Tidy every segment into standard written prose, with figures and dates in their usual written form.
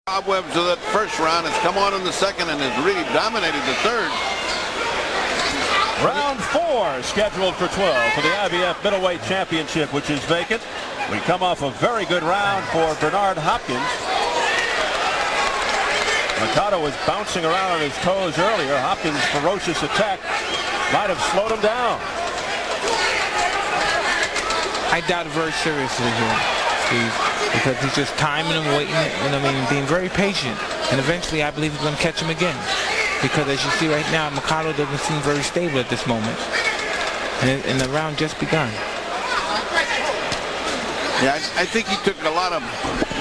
Cobwebs of that first round, has come on in the second and has really dominated the third. Round 4 scheduled for 12 for the IBF Middleweight Championship, which is vacant. We come off a very good round for Bernard Hopkins. Mercado was bouncing around on his toes earlier. Hopkins' ferocious attack might have slowed him down. I doubt it very seriously here, Steve, because he's just timing and waiting, and being very patient. And eventually, I believe he's going to catch him again. Because as you see right now, Mercado doesn't seem very stable at this moment. And the round just begun. Yeah, I think he took a lot of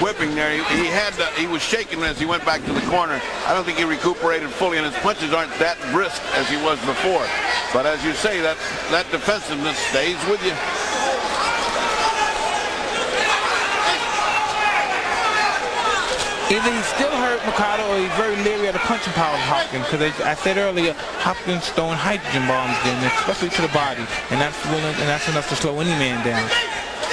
whipping there. He was shaking as he went back to the corner. I don't think he recuperated fully, and his punches aren't that brisk as he was before. But as you say, that defensiveness stays with you. Either he's still hurt, Mercado, or he's very leery of the punching power of Hopkins. Because I said earlier, Hopkins throwing hydrogen bombs in, especially to the body, and that's enough to slow any man down.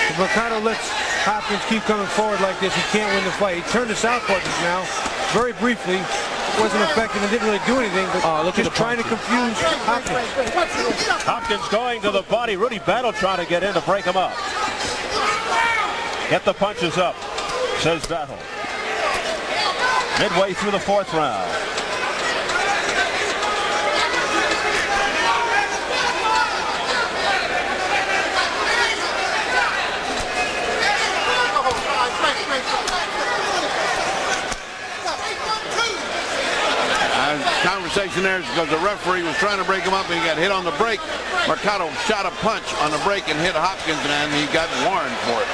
If Mercado lets Hopkins keep coming forward like this, he can't win the fight. He turned to southpaw just now, very briefly. It wasn't effective and didn't really do anything, but just trying to confuse Hopkins. Hopkins going to the body. Rudy Battle trying to get in to break him up. Get the punches up, says Battle. Midway through the 4th round. Conversation there is because the referee was trying to break him up and he got hit on the break. Mercado shot a punch on the break and hit Hopkins, and he got warned for it.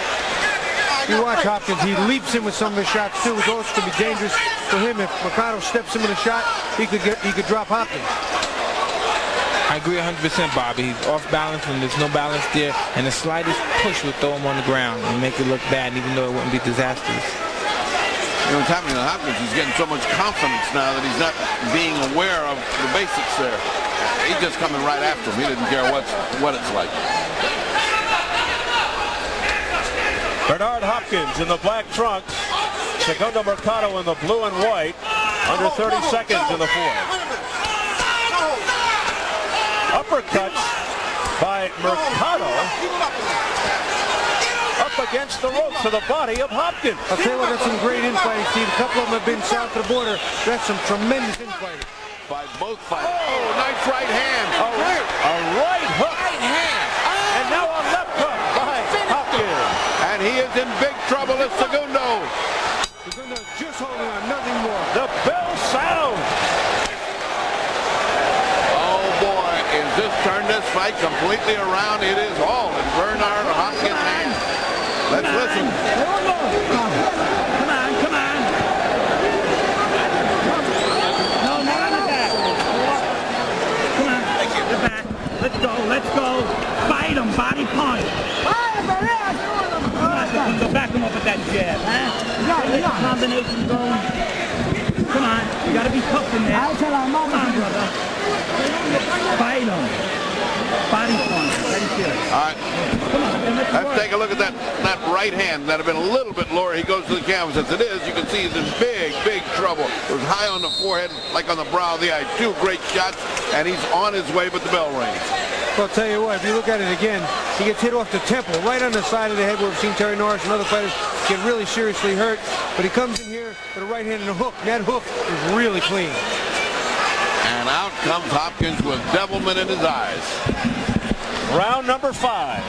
You watch Hopkins, he leaps in with some of his shots too. It also can be dangerous for him. If Mercado steps him in a shot, he could drop Hopkins. I agree 100%, Bobby. He's off balance when there's no balance there, and the slightest push would throw him on the ground and make it look bad, even though it wouldn't be disastrous. You know what's happening to Hopkins? He's getting so much confidence now that he's not being aware of the basics there. He's just coming right after him. He didn't care what it's like. Bernard Hopkins in the black trunks. Segundo Mercado in the blue and white. Under 30 seconds in the 4th. Uppercuts by Mercado. Up against the ropes to the body of Hopkins. I'll tell you what, that's some great infighting, Steve. A couple of them have been south of the border. That's some tremendous infighting. By both fighters. Oh, nice right hand. A right hook. Right hand. And now a left hook by Hopkins. And he is in big trouble as Segundo. Segundo just holding on, nothing more. The bell sounds. Oh boy, is this turned this fight completely around? It is all in Bernard Hopkins' hands. Let's listen. Come on. No, not on the back. Come on. The back. Let's go. Fight him, body punch. Go back him up with that jab, huh? Let the combination going. Come on. You gotta be tough in there. Come on, brother. Fight him. Body punch. All right. Let's take a look at that right hand that had been a little bit lower. He goes to the canvas. As it is, you can see he's in big trouble. It was high on the forehead, like on the brow of the eye. 2 great shots, and he's on his way, but the bell rings. Well, I'll tell you what, if you look at it again, he gets hit off the temple, right on the side of the head where we've seen Terry Norris and other fighters get really seriously hurt. But he comes in here with a right hand and a hook. And that hook is really clean. And out comes Hopkins with devilment in his eyes. Round number 5.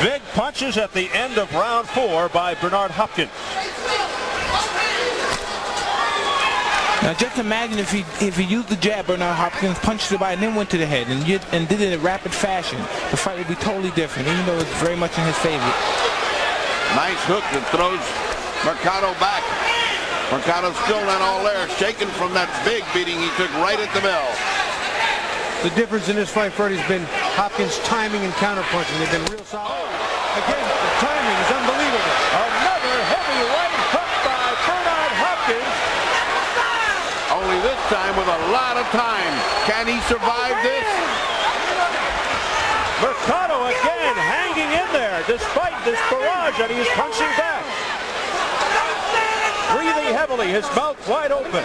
Big punches at the end of round 4 by Bernard Hopkins. Now just imagine if he used the jab, Bernard Hopkins punched the body and then went to the head and did it in rapid fashion. The fight would be totally different, even though it's very much in his favor. Nice hook that throws Mercado back. Mercado's still not all there, shaken from that big beating he took right at the bell. The difference in this fight, Freddie, has been Hopkins' timing and counterpunching. They've been real solid. Again, the timing is unbelievable. Another heavy right hook by Bernard Hopkins. Only this time with a lot of time. Can he survive this? Mercado again hanging in there despite this barrage, and he's punching back. heavily, his mouth wide open.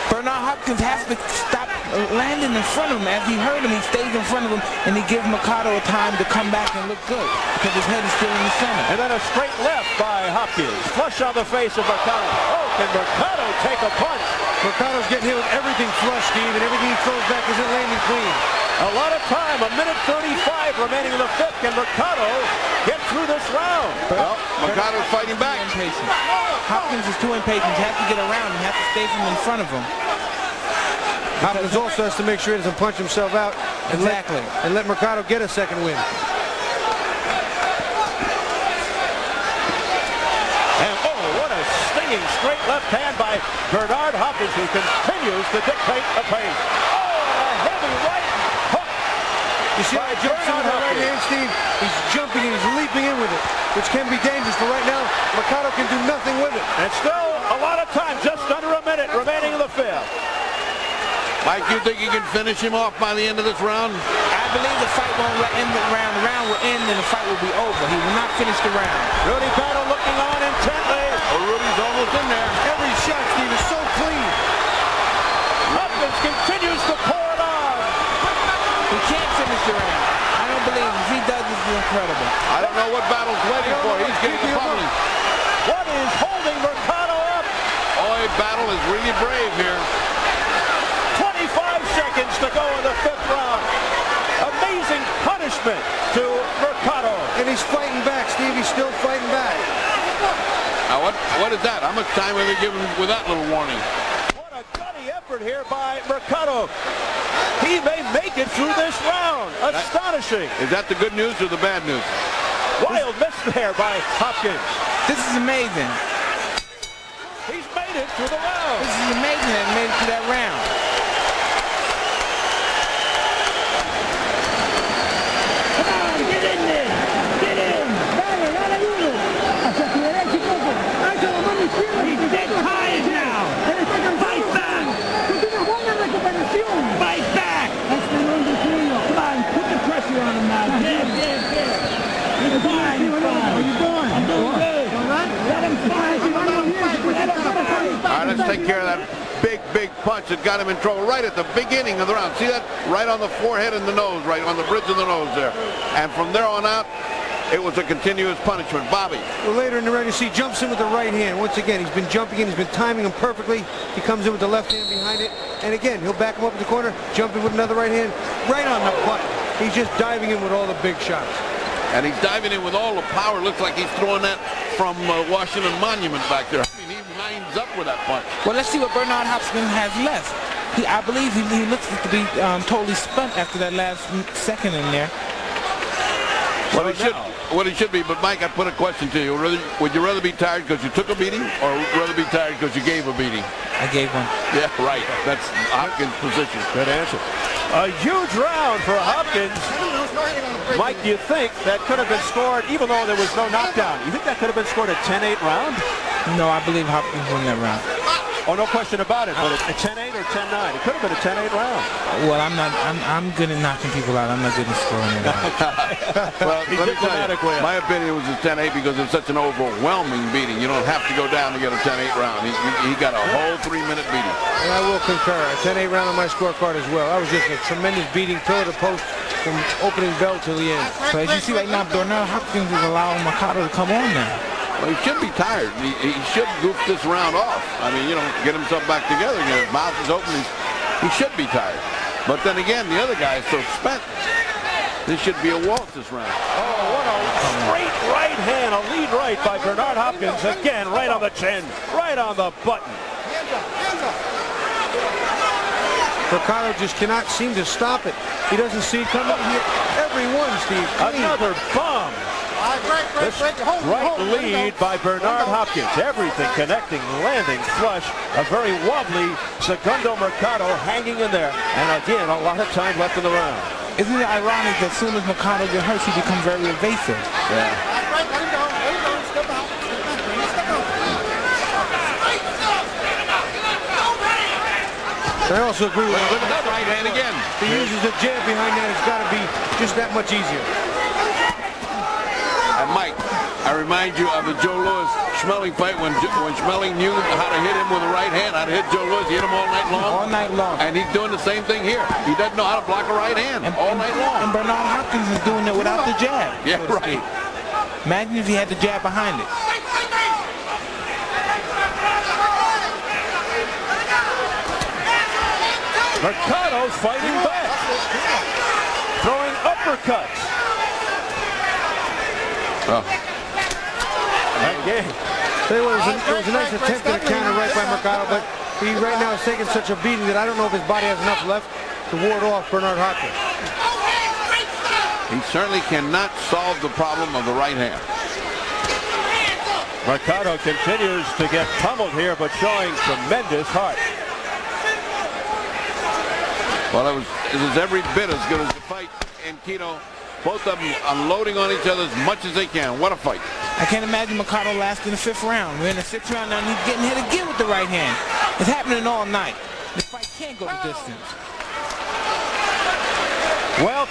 Bernard Hopkins has to stop landing in front of him. As he heard him, he stays in front of him, and he gives Mercado time to come back and look good because his head is still in the center. And then a straight left by Hopkins. Flush on the face of Mercado. Oh, can Mercado take a punch? Mercado's getting hit with everything flush, Steve, and everything he throws back isn't landing clean. A lot of time, 1:35 remaining in the fifth. Can Mercado get through this round? Well, Mercado's fighting back. Impatient. Hopkins is too impatient. He has to get around him. He has to stay from in front of him. Hopkins also has to make sure he doesn't punch himself out and let Mercado get a second win. And oh, what a stinging straight left hand by Bernard Hopkins, who continues to dictate the pace. Oh, a heavy right hook. You see how he jumps in with the right hand, Steve? He's jumping and he's leaping in with it, which can be dangerous, but right now, Mercado can do nothing with it. And still a lot of time, just under a minute remaining in the fifth. Mike, you think you can finish him off by the end of this round? I believe the fight won't end the round. The round will end and the fight will be over. He will not finish the round. Rudy Battle looking on intently. Oh, Rudy's almost in there. Every shot, Steve, is so clean. Hopkins continues to pour it on. He can't finish the round. I don't believe it. If he does, this is incredible. I don't know what Battle's waiting for. He's getting the pummeling. What is holding Mercado up? Boy, Battle is really brave here. 25 seconds to go in the fifth round. Amazing punishment to Mercado. And he's fighting back, Steve. He's still fighting back. Now, what is that? How much time are they giving with that little warning? What a gutty effort here by Mercado. He may make it through this round. Astonishing. Is that the good news or the bad news? Wild miss there by Hopkins. This is amazing. He's made it through the round. This is amazing that he made it to that round. Come on, get in there. Get in. Dale, dale duro. Hacia tu derecha y poco. Hacia la mano izquierda. He's dead tired now. Fight back. Fight back. Come on, put the pressure on him now. Jab. He's fine. How you doing? I'm doing good. Let him fight. All right, let's take care of that big punch that got him in trouble right at the beginning of the round. See that? Right on the forehead and the nose, right on the bridge of the nose there. And from there on out, it was a continuous punishment. Bobby. Well, later in the round, you see, jumps in with the right hand. Once again, he's been jumping in. He's been timing him perfectly. He comes in with the left hand behind it. And again, he'll back him up in the corner, jump in with another right hand, right on the button. He's just diving in with all the big shots. And he's diving in with all the power. Looks like he's throwing that from Washington Monument back there. I mean, he lines up with that punch. Well, let's see what Bernard Hopkins has left. I believe he looks to be totally spent after that last second in there. Well, what he should be, but Mike, I put a question to you. Would you rather be tired because you took a beating or rather be tired because you gave a beating? I gave one. Yeah, right. That's Hopkins' position. Good answer. A huge round for Hopkins. Mike, do you think that could have been scored, even though there was no knockdown? You think that could have been scored a 10-8 round? No, I believe Hopkins won that round. Oh, no question about it. But a 10-8 or 10-9? It could have been a 10-8 round. Well, I'm good at knocking people out. I'm not good at scoring it out. Well, let me tell you, my opinion was a 10-8 because it's such an overwhelming beating. You don't have to go down to get a 10-8 round. He got a whole 3-minute beating. And I will concur. A 10-8 round on my scorecard as well. That was just a tremendous beating, pillar to post from opening bell till the end. So as you see right now, Bernard Hopkins is allowing Mercado to come on now. Well, he should be tired. He should goof this round off. I mean, you know, get himself back together. His mouth is open. He should be tired. But then again, the other guy is so spent. This should be a waltz this round. Oh, what a straight right hand. A lead right by Bernard Hopkins. Again, right on the chin. Right on the button. Mercado just cannot seem to stop it. He doesn't see it coming here. Every one, Steve. Another bomb. This right lead by Bernard Hopkins. Everything connecting, landing, flush. A very wobbly Segundo Mercado hanging in there. And again, a lot of time left in the round. Isn't it ironic that as soon as Mercado gets hurt, he becomes very evasive? Yeah. I also agree with Look at that right hand again. If he uses a jab behind that, it's got to be just that much easier. And Mike, I I remind you of the Joe Louis Schmeling fight when Schmeling knew how to hit him with the right hand, how to hit Joe Louis. He hit him all night long. All night long. And he's doing the same thing here. He doesn't know how to block a right hand all night long. And Bernard Hopkins is doing it without the jab. Yeah, so to right. speak. Imagine if he had the jab behind it. Mercado's fighting back. Throwing uppercuts. Again. Tell you what, it was a nice attempt at a counter right by Mercado, but he right now is taking such a beating that I don't know if his body has enough left to ward off Bernard Hopkins. He certainly cannot solve the problem of the right hand. Mercado continues to get pummeled here, but showing tremendous heart. Well, it was every bit as good as the fight in Quito. Both of them unloading on each other as much as they can. What a fight. I can't imagine Mercado lasting the 5th round. We're in the 6th round now, and he's getting hit again with the right hand. It's happening all night. This fight can't go the distance. Well.